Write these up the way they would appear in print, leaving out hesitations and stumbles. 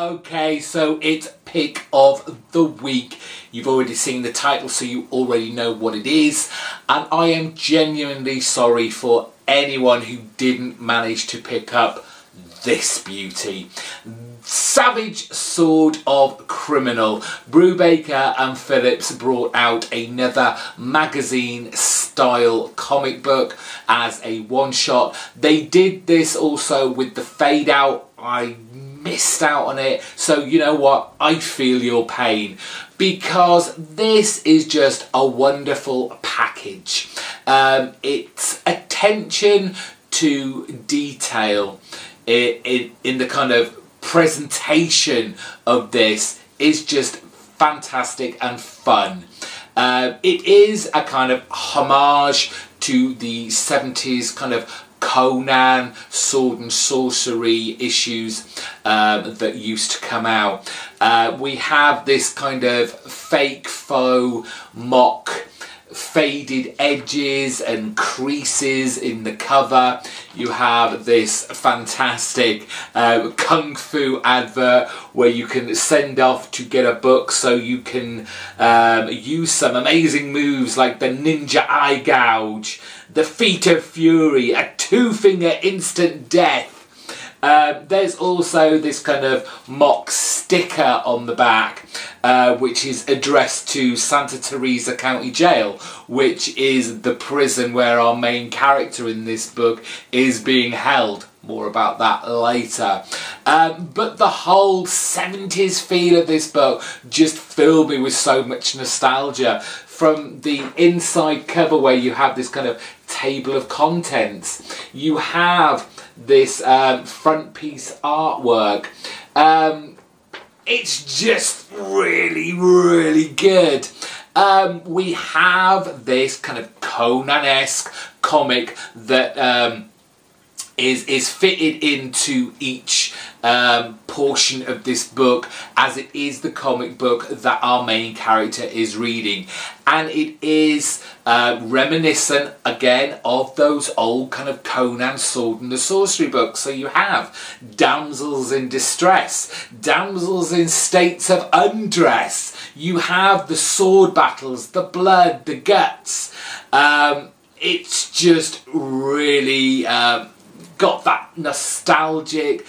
Okay, so it's pick of the week. You've already seen the title, so you already know what it is. And I am genuinely sorry for anyone who didn't manage to pick up this beauty. Savage Sword of Criminal. Brubaker and Phillips brought out another magazine style comic book as a one-shot. They did this also with the fade out. I missed out on it, so you know what, I feel your pain, because this is just a wonderful package. It's attention to detail in the kind of presentation of this is just fantastic and fun. It is a kind of homage to the 70s kind of Conan sword and sorcery issues that used to come out. We have this kind of fake faux mock faded edges and creases in the cover. You have this fantastic kung fu advert where you can send off to get a book so you can use some amazing moves like the ninja eye gouge, the feet of fury, a two-finger instant death. There's also this kind of mock sticker on the back which is addressed to Santa Teresa County Jail, which is the prison where our main character in this book is being held. More about that later. But the whole 70s feel of this book just filled me with so much nostalgia. From the inside cover where you have this kind of table of contents, you have this front piece artwork. It's just really, really good. We have this kind of Conan-esque comic that is fitted into each portion of this book, as it is the comic book that our main character is reading, and it is reminiscent again of those old kind of Conan sword and the sorcery books. So you have damsels in distress, damsels in states of undress, you have the sword battles, the blood, the guts. It's just really got that nostalgic,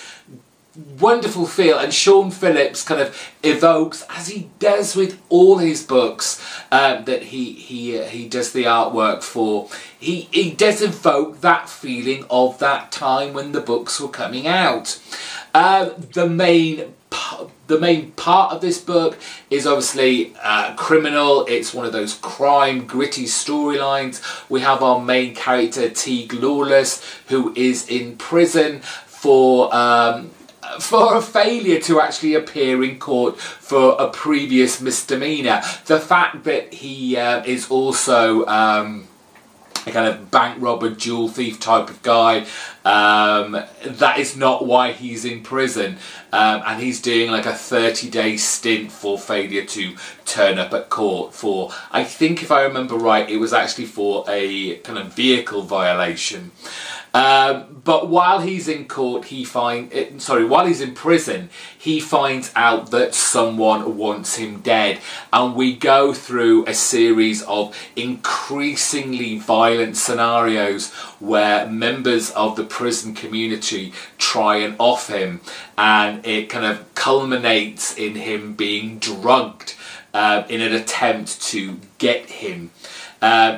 wonderful feel, and Sean Phillips kind of evokes, as he does with all his books that he does the artwork for, he does evoke that feeling of that time when the books were coming out. The main part of this book is obviously criminal. It's one of those crime, gritty storylines. We have our main character, Teague Lawless, who is in prison for a failure to actually appear in court for a previous misdemeanor. The fact that he is also a kind of bank robber, jewel thief type of guy, that is not why he's in prison, and he's doing like a 30-day stint for failure to turn up at court for, I think if I remember right, it was actually for a kind of vehicle violation. But while he's in court, while he's in prison, he finds out that someone wants him dead, and we go through a series of increasingly violent scenarios where members of the prison community try and off him, and it kind of culminates in him being drugged in an attempt to get him.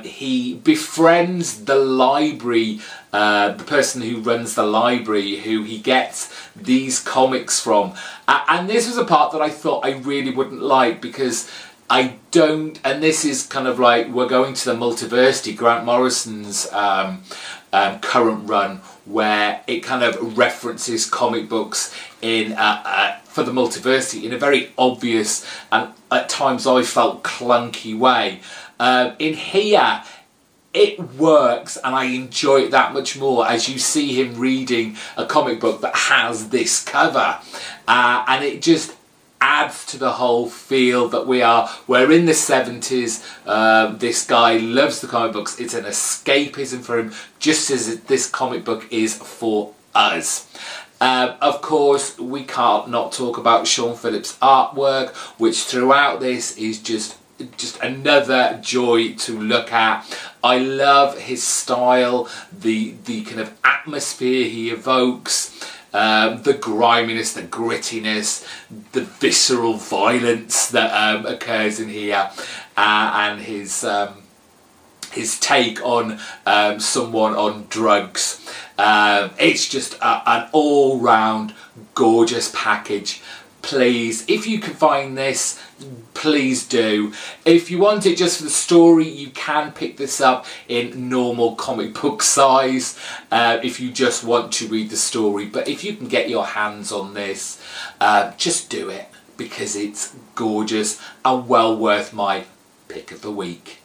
He befriends the library, the person who runs the library, who he gets these comics from. And this was a part that I thought I really wouldn't like, because I don't, and this is kind of like, we're going to the Multiversity, Grant Morrison's current run, where it kind of references comic books in for the Multiversity in a very obvious and at times I felt clunky way. In here, it works, and I enjoy it that much more as you see him reading a comic book that has this cover, and it just adds to the whole feel that we're in the 70s. This guy loves the comic books. It's an escapism for him, just as this comic book is for us. Of course, we can't not talk about Sean Phillips' artwork, which throughout this is just another joy to look at. I love his style, the kind of atmosphere he evokes, the griminess, the grittiness, the visceral violence that occurs in here, and his take on someone on drugs. It's just an all-round gorgeous package. Please, if you can find this, please do. If you want it just for the story, you can pick this up in normal comic book size if you just want to read the story. But if you can get your hands on this, just do it, because it's gorgeous and well worth my pick of the week.